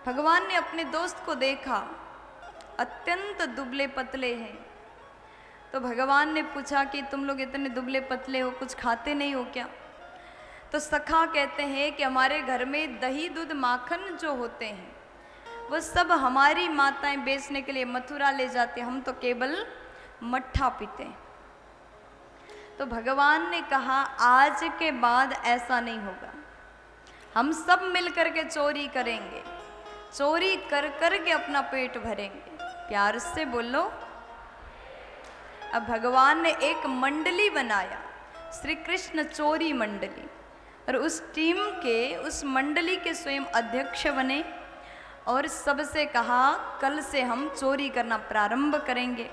भगवान ने अपने दोस्त को देखा, अत्यंत दुबले पतले हैं। तो भगवान ने पूछा कि तुम लोग इतने दुबले पतले हो, कुछ खाते नहीं हो क्या? तो सखा कहते हैं कि हमारे घर में दही दूध माखन जो होते हैं वो सब हमारी माताएं बेचने के लिए मथुरा ले जाती, हम तो केवल मट्ठा पीते हैं। तो भगवान ने कहा आज के बाद ऐसा नहीं होगा, हम सब मिलकर के चोरी करेंगे, चोरी कर कर के अपना पेट भरेंगे। प्यार से बोलो। अब भगवान ने एक मंडली बनाया, श्री कृष्ण चोरी मंडली, और उस टीम के, उस मंडली के स्वयं अध्यक्ष बने और सबसे कहा कल से हम चोरी करना प्रारंभ करेंगे।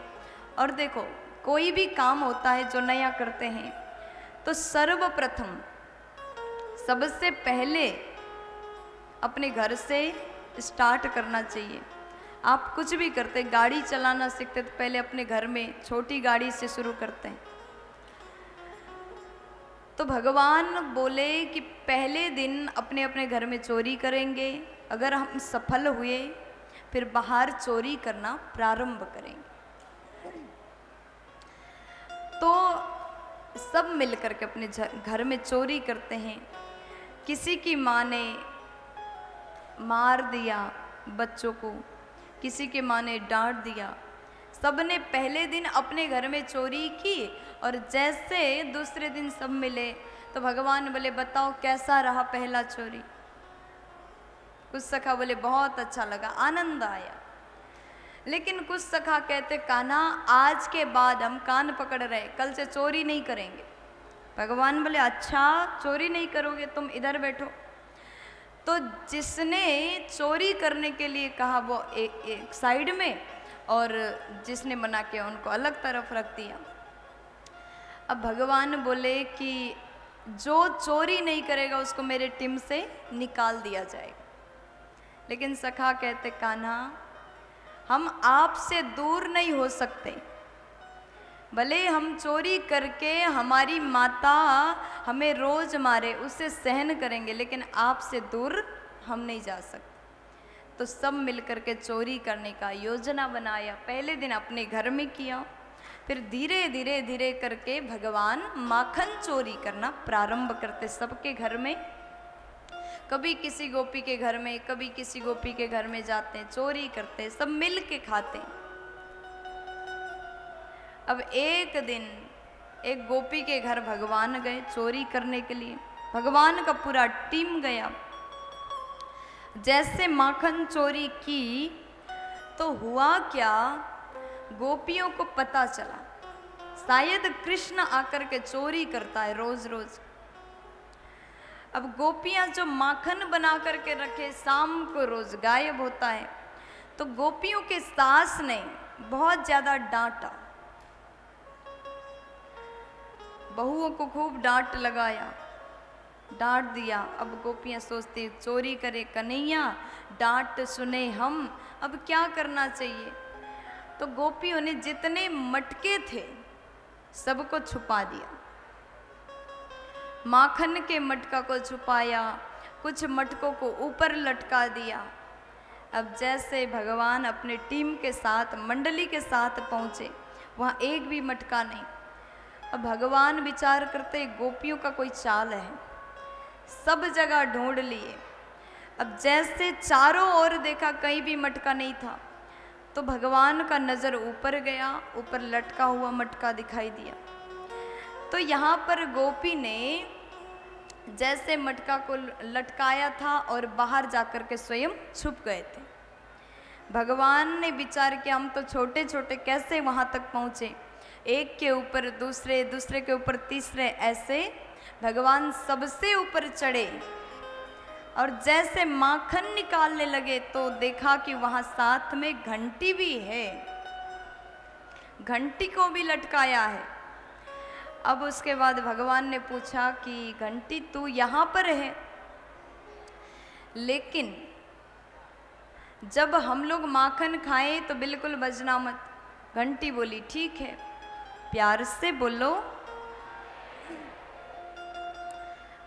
और देखो, कोई भी काम होता है जो नया करते हैं तो सर्वप्रथम सबसे पहले अपने घर से स्टार्ट करना चाहिए। आप कुछ भी करते, गाड़ी चलाना सीखते तो पहले अपने घर में छोटी गाड़ी से शुरू करते हैं। तो भगवान बोले कि पहले दिन अपने अपने घर में चोरी करेंगे, अगर हम सफल हुए फिर बाहर चोरी करना प्रारंभ करेंगे। तो सब मिलकर के अपने घर में चोरी करते हैं। किसी की माँ ने मार दिया बच्चों को, किसी की माँ ने डांट दिया। सबने पहले दिन अपने घर में चोरी की और जैसे दूसरे दिन सब मिले तो भगवान बोले बताओ कैसा रहा पहला चोरी? कुछ सखा बोले बहुत अच्छा लगा, आनंद आया। लेकिन कुछ सखा कहते कान्हा आज के बाद हम कान पकड़ रहे, कल से चोरी नहीं करेंगे। भगवान बोले अच्छा चोरी नहीं करोगे, तुम इधर बैठो। तो जिसने चोरी करने के लिए कहा वो एक साइड में और जिसने मना किया उनको अलग तरफ रख दिया। अब भगवान बोले कि जो चोरी नहीं करेगा उसको मेरे टीम से निकाल दिया जाएगा। लेकिन सखा कहते कान्हा हम आपसे दूर नहीं हो सकते, भले हम चोरी करके हमारी माता हमें रोज मारे उसे सहन करेंगे, लेकिन आपसे दूर हम नहीं जा सकते। तो सब मिलकर के चोरी करने का योजना बनाया। पहले दिन अपने घर में किया, फिर धीरे धीरे धीरे करके भगवान माखन चोरी करना प्रारंभ करते सबके घर में। कभी किसी गोपी के घर में, कभी किसी गोपी के घर में जाते हैं, चोरी करते, सब मिल के खाते हैं। अब एक दिन एक गोपी के घर भगवान गए चोरी करने के लिए। भगवान का पूरा टीम गया। जैसे माखन चोरी की तो हुआ क्या, गोपियों को पता चला शायद कृष्ण आकर के चोरी करता है रोज रोज। अब गोपियां जो माखन बना करके रखे शाम को रोज गायब होता है। तो गोपियों के सास ने बहुत ज्यादा डांटा, बहुओं को खूब डांट लगाया, डांट दिया। अब गोपियां सोचती चोरी करे कन्हैया, डांट सुने हम, अब क्या करना चाहिए? तो गोपियों ने जितने मटके थे सबको छुपा दिया। माखन के मटका को छुपाया, कुछ मटकों को ऊपर लटका दिया। अब जैसे भगवान अपने टीम के साथ, मंडली के साथ पहुँचे, वहाँ एक भी मटका नहीं। अब भगवान विचार करते गोपियों का कोई चाल है, सब जगह ढूंढ लिए। अब जैसे चारों ओर देखा कहीं भी मटका नहीं था, तो भगवान का नज़र ऊपर गया, ऊपर लटका हुआ मटका दिखाई दिया। तो यहाँ पर गोपी ने जैसे मटका को लटकाया था और बाहर जाकर के स्वयं छुप गए थे। भगवान ने विचार किया हम तो छोटे छोटे कैसे वहाँ तक पहुँचे, एक के ऊपर दूसरे, दूसरे के ऊपर तीसरे, ऐसे भगवान सबसे ऊपर चढ़े और जैसे माखन निकालने लगे तो देखा कि वहाँ साथ में घंटी भी है, घंटी को भी लटकाया है। अब उसके बाद भगवान ने पूछा कि घंटी तू यहाँ पर है, लेकिन जब हम लोग माखन खाएं तो बिल्कुल बजना मत। घंटी बोली ठीक है, प्यार से बोलो।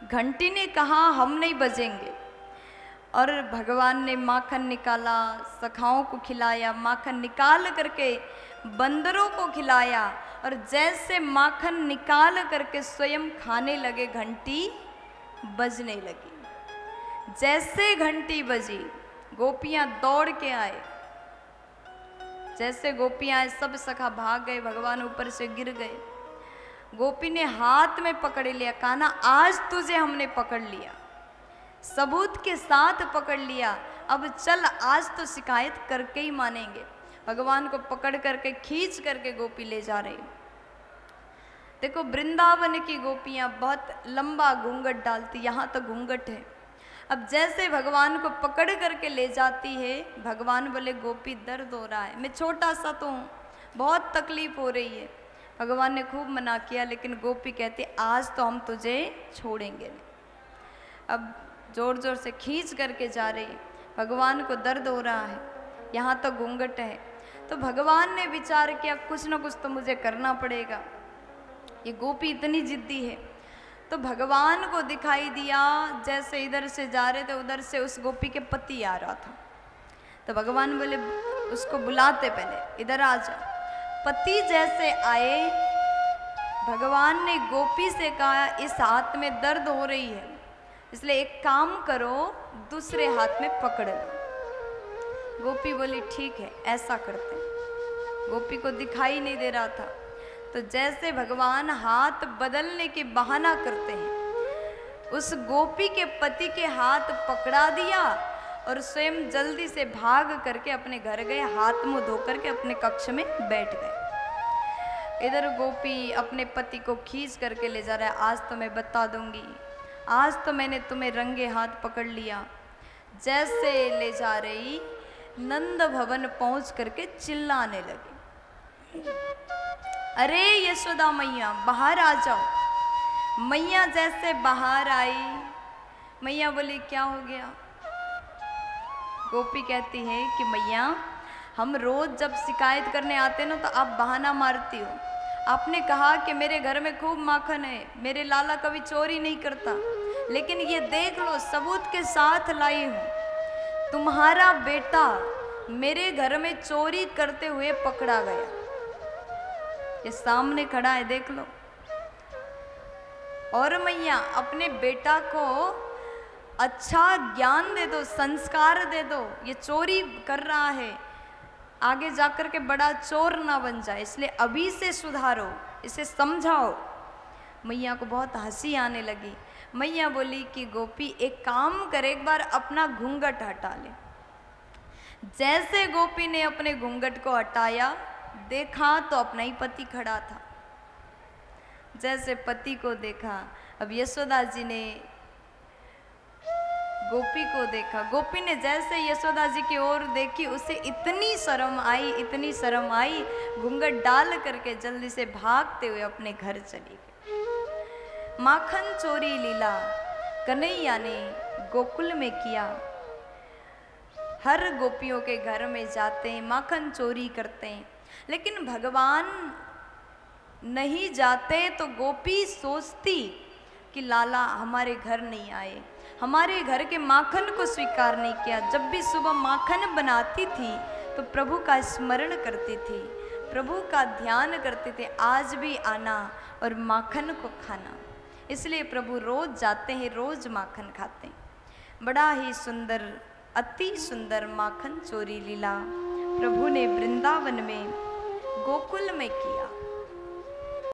घंटी ने कहा हम नहीं बजेंगे। और भगवान ने माखन निकाला, सखाओं को खिलाया, माखन निकाल करके बंदरों को खिलाया। और जैसे माखन निकाल करके स्वयं खाने लगे, घंटी बजने लगी। जैसे घंटी बजी, गोपियां दौड़ के आए। जैसे गोपियां आए, सब सखा भाग गए, भगवान ऊपर से गिर गए। गोपी ने हाथ में पकड़ लिया, कहा ना आज तुझे हमने पकड़ लिया, सबूत के साथ पकड़ लिया, अब चल आज तो शिकायत करके ही मानेंगे। भगवान को पकड़ करके खींच करके गोपी ले जा रही। देखो वृंदावन की गोपियां बहुत लंबा घूंघट डालती, यहाँ तो घूंघट है। अब जैसे भगवान को पकड़ करके ले जाती है, भगवान बोले गोपी दर्द हो रहा है, मैं छोटा सा तो हूँ, बहुत तकलीफ हो रही है। भगवान ने खूब मना किया, लेकिन गोपी कहती आज तो हम तुझे छोड़ेंगे नहीं। अब जोर जोर से खींच करके जा रही, भगवान को दर्द हो रहा है, यहाँ तो घूंघट है। तो भगवान ने विचार किया कुछ ना कुछ तो मुझे करना पड़ेगा, ये गोपी इतनी जिद्दी है। तो भगवान को दिखाई दिया, जैसे इधर से जा रहे थे उधर से उस गोपी के पति आ रहा था। तो भगवान बोले उसको बुलाते, पहले इधर आ जा। पति जैसे आए, भगवान ने गोपी से कहा इस हाथ में दर्द हो रही है, इसलिए एक काम करो, दूसरे हाथ में पकड़ लो। गोपी बोली ठीक है ऐसा करते हैं। गोपी को दिखाई नहीं दे रहा था, तो जैसे भगवान हाथ बदलने के बहाना करते हैं, उस गोपी के पति के हाथ पकड़ा दिया और स्वयं जल्दी से भाग करके अपने घर गए, हाथ मुंह धो करके अपने कक्ष में बैठ गए। इधर गोपी अपने पति को खींच करके ले जा रहा है, आज तो मैं बता दूंगी, आज तो मैंने तुम्हें रंगे हाथ पकड़ लिया। जैसे ले जा रही, नंद भवन पहुंच करके चिल्लाने लगी, अरे यशोदा मैया बाहर आ जाओ। मैया जैसे बाहर आई, मैया बोली क्या हो गया। गोपी कहती है कि मैया हम रोज जब शिकायत करने आते ना तो आप बहाना मारती हो, आपने कहा कि मेरे घर में खूब माखन है, मेरे लाला कभी चोरी नहीं करता, लेकिन ये देख लो सबूत के साथ लाई हूँ, तुम्हारा बेटा मेरे घर में चोरी करते हुए पकड़ा गया, ये सामने खड़ा है देख लो। और मैया अपने बेटा को अच्छा ज्ञान दे दो, संस्कार दे दो, ये चोरी कर रहा है, आगे जाकर के बड़ा चोर ना बन जाए, इसलिए अभी से सुधारो, इसे समझाओ। मैया को बहुत हंसी आने लगी। मैया बोली कि गोपी एक काम कर, एक बार अपना घूंघट हटा ले। जैसे गोपी ने अपने घूंघट को हटाया, देखा तो अपना ही पति खड़ा था। जैसे पति को देखा, अब यशोदा जी ने गोपी को देखा, गोपी ने जैसे यशोदा जी की ओर देखी, उसे इतनी शर्म आई, इतनी शर्म आई, घूंघट डाल करके जल्दी से भागते हुए अपने घर चली गई। माखन चोरी लीला कन्हैया ने गोकुल में किया। हर गोपियों के घर में जाते हैं, माखन चोरी करते हैं, लेकिन भगवान नहीं जाते तो गोपी सोचती कि लाला हमारे घर नहीं आए, हमारे घर के माखन को स्वीकार नहीं किया। जब भी सुबह माखन बनाती थी तो प्रभु का स्मरण करती थी, प्रभु का ध्यान करते थे, आज भी आना और माखन को खाना। इसलिए प्रभु रोज जाते हैं, रोज माखन खाते हैं। बड़ा ही सुंदर, अति सुंदर माखन चोरी लीला प्रभु ने वृंदावन में गोकुल में किया।